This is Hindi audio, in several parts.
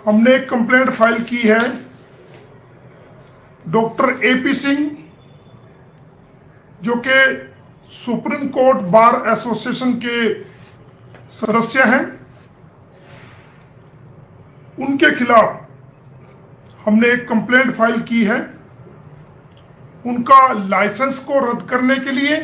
हमने एक कंप्लेंट फाइल की है डॉक्टर एपी सिंह, जो कि सुप्रीम कोर्ट बार एसोसिएशन के सदस्य हैं। उनके खिलाफ हमने एक कंप्लेंट फाइल की है उनका लाइसेंस को रद्द करने के लिए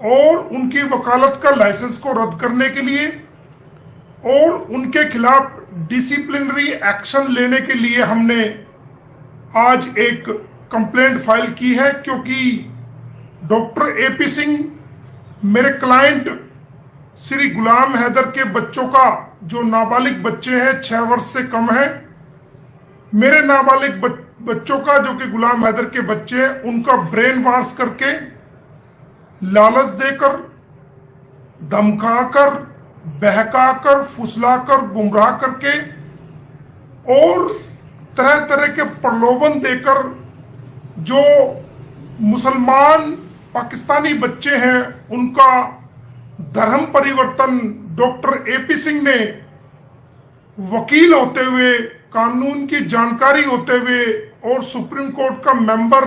और उनकी वकालत का लाइसेंस को रद्द करने के लिए और उनके खिलाफ डिसिप्लिनरी एक्शन लेने के लिए हमने आज एक कंप्लेंट फाइल की है, क्योंकि डॉक्टर एपी सिंह मेरे क्लाइंट श्री गुलाम हैदर के बच्चों का, जो नाबालिग बच्चे हैं 6 वर्ष से कम है, मेरे नाबालिग बच्चों का जो कि गुलाम हैदर के बच्चे हैं, उनका ब्रेन वॉश करके, लालच देकर, धमकाकर, बहकाकर, फुसलाकर, गुमराह करके और तरह तरह के प्रलोभन देकर जो मुसलमान पाकिस्तानी बच्चे हैं उनका धर्म परिवर्तन डॉक्टर एपी सिंह ने वकील होते हुए, कानून की जानकारी होते हुए और सुप्रीम कोर्ट का मेंबर,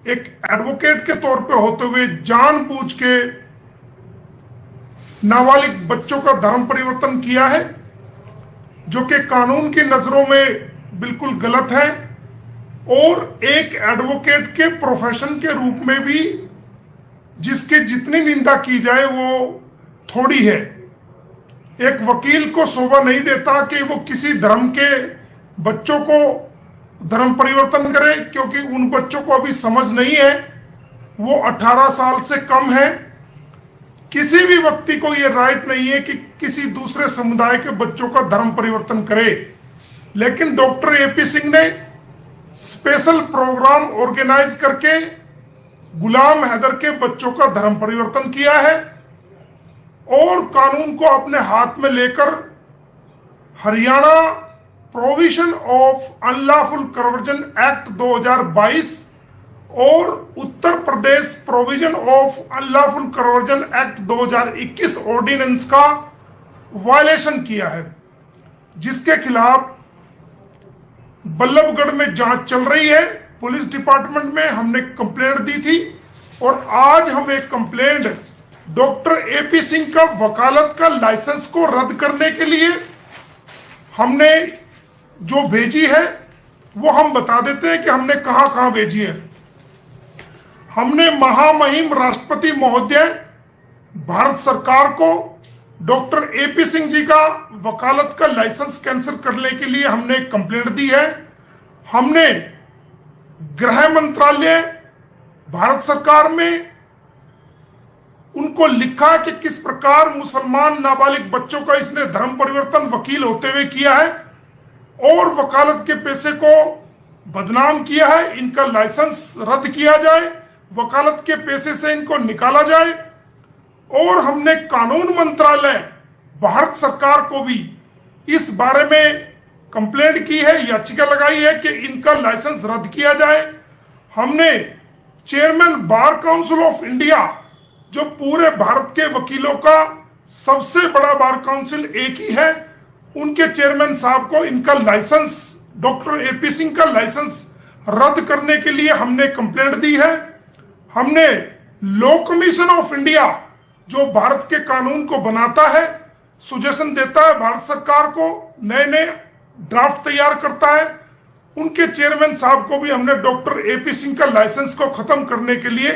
एक एडवोकेट के तौर पे होते हुए जानबूझ के नाबालिग बच्चों का धर्म परिवर्तन किया है, जो कि कानून की नजरों में बिल्कुल गलत है और एक एडवोकेट के प्रोफेशन के रूप में भी जिसकी जितनी निंदा की जाए वो थोड़ी है। एक वकील को शोभा नहीं देता कि वो किसी धर्म के बच्चों को धर्म परिवर्तन करे, क्योंकि उन बच्चों को अभी समझ नहीं है, वो 18 साल से कम है। किसी भी व्यक्ति को यह राइट नहीं है कि किसी दूसरे समुदाय के बच्चों का धर्म परिवर्तन करे। लेकिन डॉक्टर एपी सिंह ने स्पेशल प्रोग्राम ऑर्गेनाइज करके गुलाम हैदर के बच्चों का धर्म परिवर्तन किया है और कानून को अपने हाथ में लेकर Haryana provision of unlawful conversion act 2022 और Uttar Pradesh provision of unlawful conversion act 2021 ordinance का वायलेशन किया है, जिसके खिलाफ बल्लभगढ़ में जांच चल रही है। पुलिस डिपार्टमेंट में हमने कंप्लेंट दी थी और आज हम एक कंप्लेंट डॉक्टर एपी सिंह का वकालत का लाइसेंस को रद्द करने के लिए हमने जो भेजी है वो हम बता देते हैं कि हमने कहां कहां भेजी है। हमने महामहिम राष्ट्रपति महोदय भारत सरकार को डॉक्टर एपी सिंह जी का वकालत का लाइसेंस कैंसिल करने के लिए हमने एक कंप्लेंट दी है। हमने गृह मंत्रालय भारत सरकार में उनको लिखा कि किस प्रकार मुसलमान नाबालिग बच्चों का इसने धर्म परिवर्तन वकील होते हुए किया है और वकालत के पैसे को बदनाम किया है। इनका लाइसेंस रद्द किया जाए, वकालत के पैसे से इनको निकाला जाए। और हमने कानून मंत्रालय भारत सरकार को भी इस बारे में कंप्लेंट की है, याचिका लगाई है कि इनका लाइसेंस रद्द किया जाए। हमने chairman bar council of India, जो पूरे भारत के वकीलों का सबसे बड़ा बार काउंसिल एक ही है, उनके चेयरमैन साहब को इनका लाइसेंस, डॉक्टर एपी सिंह का लाइसेंस रद्द करने के लिए हमने कंप्लेंट दी है। हमने लॉ कमीशन ऑफ इंडिया, जो भारत के कानून को बनाता है, सुजेशन देता है भारत सरकार को, नए नए ड्राफ्ट तैयार करता है, उनके चेयरमैन साहब को भी हमने डॉक्टर एपी सिंह का लाइसेंस को खत्म करने के लिए,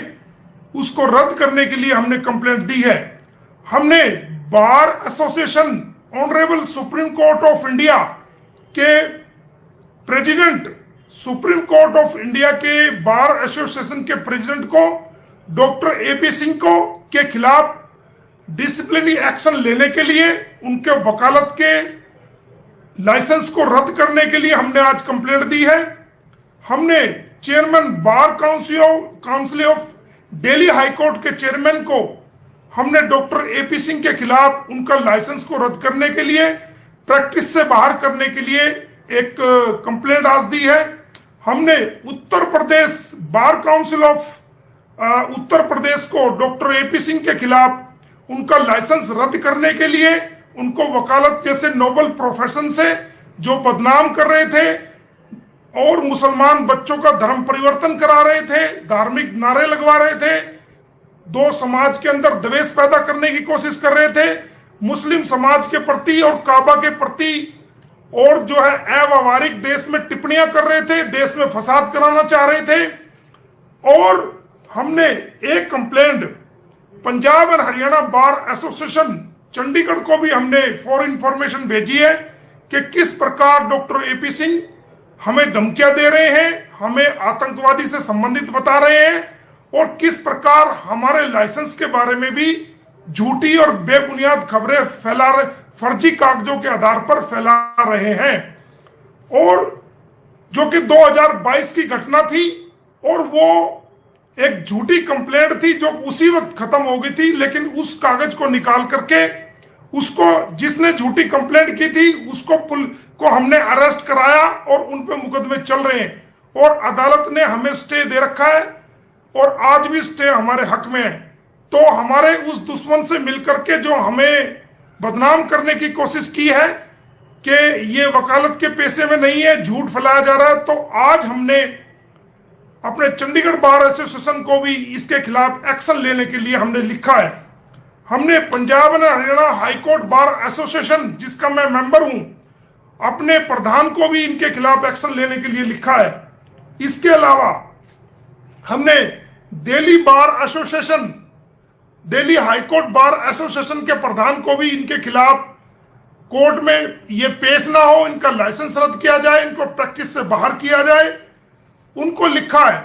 उसको रद्द करने के लिए हमने कंप्लेंट दी है। हमने bar association, honourable supreme court of India के president, supreme court of India के बार एसोसिएशन के प्रेसिडेंट को डॉक्टर एपी सिंह को के खिलाफ डिसिप्लिनरी एक्शन लेने के लिए, उनके वकालत के लाइसेंस को रद्द करने के लिए हमने आज कंप्लेंट दी है। हमने chairman bar council of Delhi high court के चेयरमैन को हमने डॉक्टर एपी सिंह के खिलाफ उनका लाइसेंस को रद्द करने के लिए, प्रैक्टिस से बाहर करने के लिए एक कंप्लेंट आज दी है। हमने Uttar Pradesh bar council of Uttar Pradesh को डॉक्टर एपी सिंह के खिलाफ उनका लाइसेंस रद्द करने के लिए उनको वकालत जैसे नोबल प्रोफेशन से जो बदनाम कर रहे थे और मुसलमान बच्चों का धर्म परिवर्तन करा रहे थे, धार्मिक नारे लगवा रहे थे, दो समाज के अंदर द्वेष पैदा करने की कोशिश कर रहे थे, मुस्लिम समाज के प्रति और काबा के प्रति और जो है अव्यावहारिक देश में टिप्पणियां कर रहे थे, देश में फसाद कराना चाह रहे थे। और हमने एक कंप्लेंट पंजाब और हरियाणा बार एसोसिएशन चंडीगढ़ को भी हमने फॉर इंफॉर्मेशन भेजी है कि किस प्रकार डॉक्टर एपी सिंह हमें धमकियां दे रहे हैं, हमें आतंकवादी से संबंधित बता रहे हैं और किस प्रकार हमारे लाइसेंस के बारे में भी झूठी और बेबुनियाद खबरें फैला रहे, फर्जी कागजों के आधार पर फैला रहे हैं। और जो कि 2022 की घटना थी और वो एक झूठी कंप्लेंट थी जो उसी वक्त खत्म हो गई थी, लेकिन उस कागज को निकाल करके उसको जिसने झूठी कंप्लेंट की थी उसको को हमने अरेस्ट कराया और उन पे मुकदमे चल रहे हैं और अदालत ने हमें स्टे दे रखा है और आज भी स्टे हमारे हक में है। तो हमारे उस दुश्मन से मिलकर के जो हमें बदनाम करने की कोशिश की है कि ये वकालत के पैसे में नहीं है, झूठ फैलाया जा रहा है, तो आज हमने अपने चंडीगढ़ बार एसोसिएशन को भी इसके खिलाफ एक्शन लेने के लिए हमने लिखा है। हमने पंजाब और हरियाणा हाईकोर्ट बार एसोसिएशन जिसका मैं मेंबर हूं, अपने प्रधान को भी इनके खिलाफ एक्शन लेने के लिए लिखा है। इसके अलावा हमने Delhi bar association, Delhi high court bar association के प्रधान को भी इनके खिलाफ कोर्ट में ये पेश ना हो, इनका लाइसेंस रद्द किया जाए, इनको प्रैक्टिस से बाहर किया जाए, उनको लिखा है।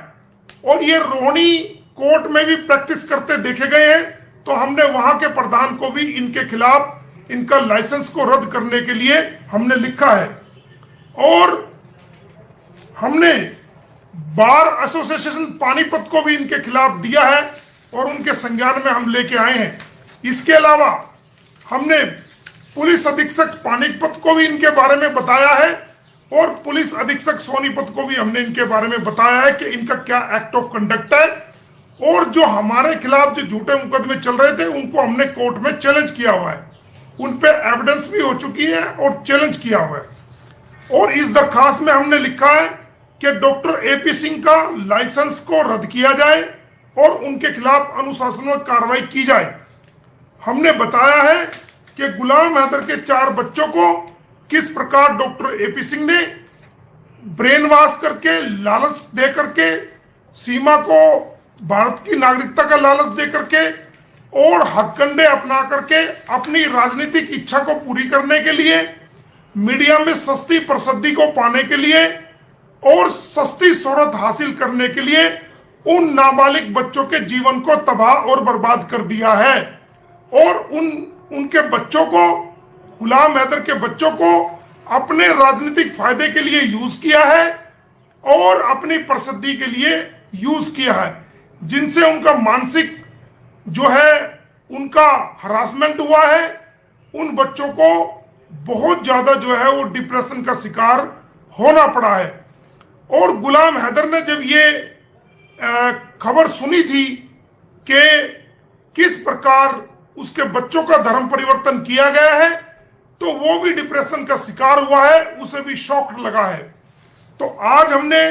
और ये रोहिणी कोर्ट में भी प्रैक्टिस करते देखे गए हैं, तो हमने वहां के प्रधान को भी इनके खिलाफ इनका लाइसेंस को रद्द करने के लिए हमने लिखा है। और हमने बार एसोसिएशन पानीपत को भी इनके खिलाफ दिया है और उनके संज्ञान में हम लेके आए हैं। इसके अलावा हमने पुलिस अधीक्षक पानीपत को भी इनके बारे में बताया है और पुलिस अधीक्षक सोनीपत को भी हमने इनके बारे में बताया है कि इनका क्या एक्ट ऑफ कंडक्ट है और जो हमारे खिलाफ जो झूठे मुकदमे चल रहे थे उनको हमने कोर्ट में चैलेंज किया हुआ है, उन पे एविडेंस भी हो चुकी है और चैलेंज किया हुआ है। और इस दरखास्त में हमने लिखा है कि डॉक्टर एपी सिंह का लाइसेंस को रद्द किया जाए और उनके खिलाफ अनुशासनात्मक कार्रवाई की जाए। हमने बताया है कि गुलाम हैदर के 4 बच्चों को किस प्रकार डॉक्टर एपी सिंह ने ब्रेन वॉश करके, लालच दे करके, सीमा को भारत की नागरिकता का लालच दे करके और हथकंडे अपना करके अपनी राजनीतिक इच्छा को पूरी करने के लिए, मीडिया में सस्ती प्रसिद्धि को पाने के लिए और सस्ती शोहरत हासिल करने के लिए उन नाबालिग बच्चों के जीवन को तबाह और बर्बाद कर दिया है और उनके बच्चों को, गुलाम हैदर के बच्चों को अपने राजनीतिक फायदे के लिए यूज किया है और अपनी प्रसिद्धि के लिए यूज किया है, जिनसे उनका मानसिक जो है उनका हरासमेंट हुआ है। उन बच्चों को बहुत ज्यादा जो है वो डिप्रेशन का शिकार होना पड़ा है। और गुलाम हैदर ने जब ये खबर सुनी थी कि किस प्रकार उसके बच्चों का धर्म परिवर्तन किया गया है, तो वो भी डिप्रेशन का शिकार हुआ है, उसे भी शॉक लगा है। तो आज हमने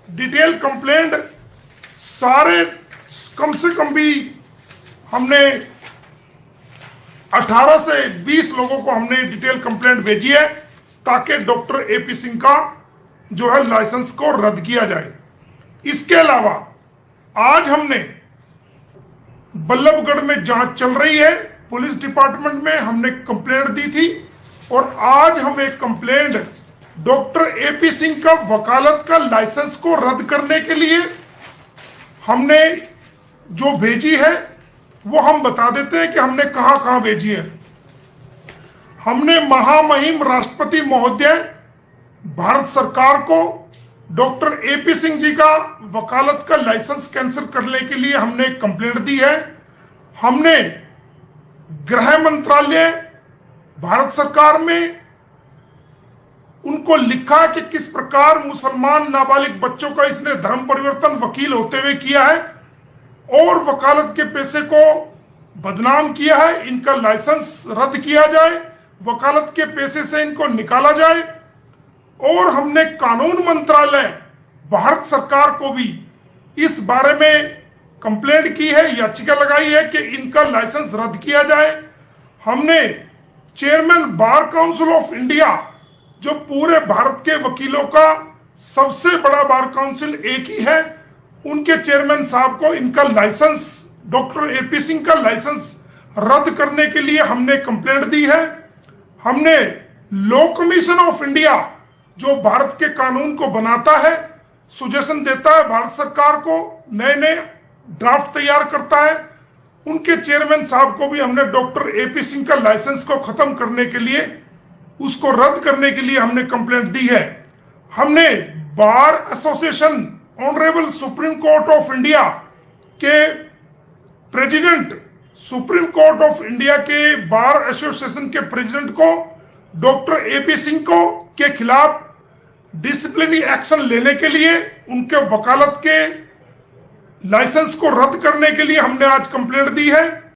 डिटेल कंप्लेंट सारे कम से कम भी हमने 18 से 20 लोगों को हमने डिटेल कंप्लेंट भेजी है ताकि डॉक्टर एपी सिंह का जो है लाइसेंस को रद्द किया जाए। इसके अलावा आज हमने बल्लभगढ़ में जांच चल रही है, पुलिस डिपार्टमेंट में हमने कंप्लेंट दी थी और आज हम एक कंप्लेंट डॉक्टर एपी सिंह का वकालत का लाइसेंस को रद्द करने के लिए हमने जो भेजी है वो हम बता देते हैं कि हमने कहां कहां भेजी है। हमने महामहिम राष्ट्रपति महोदय भारत सरकार को डॉक्टर एपी सिंह जी का वकालत का लाइसेंस कैंसिल करने के लिए हमने एक कंप्लेंट दी है। हमने गृह मंत्रालय भारत सरकार में उनको लिखा कि किस प्रकार मुसलमान नाबालिग बच्चों का इसने धर्म परिवर्तन वकील होते हुए किया है और वकालत के पैसे को बदनाम किया है, इनका लाइसेंस रद्द किया जाए वकालत के पेशे से इनको निकाला जाए। और हमने कानून मंत्रालय भारत सरकार को भी इस बारे में कंप्लेंट की है, याचिका लगाई है कि इनका लाइसेंस रद्द किया जाए। हमने chairman bar council of India, जो पूरे भारत के वकीलों का सबसे बड़ा बार काउंसिल एक ही है, उनके चेयरमैन साहब को इनका लाइसेंस, डॉक्टर एपी सिंह का लाइसेंस रद्द करने के लिए हमने कंप्लेंट दी है। हमने लॉ कमीशन ऑफ इंडिया, जो भारत के कानून को बनाता है, सुजेशन देता है भारत सरकार को, नए नए ड्राफ्ट तैयार करता है, उनके चेयरमैन साहब को भी हमने डॉक्टर एपी सिंह का लाइसेंस को खत्म करने के लिए, उसको रद्द करने के लिए हमने कंप्लेंट दी है। हमने bar association, honourable supreme court of India के president, supreme court of India के बार एसोसिएशन के प्रेसिडेंट को, डॉक्टर एपी सिंह को के खिलाफ डिसिप्लिनरी एक्शन लेने के लिए, उनके वकालत के लाइसेंस को रद्द करने के लिए हमने आज कंप्लेंट दी है।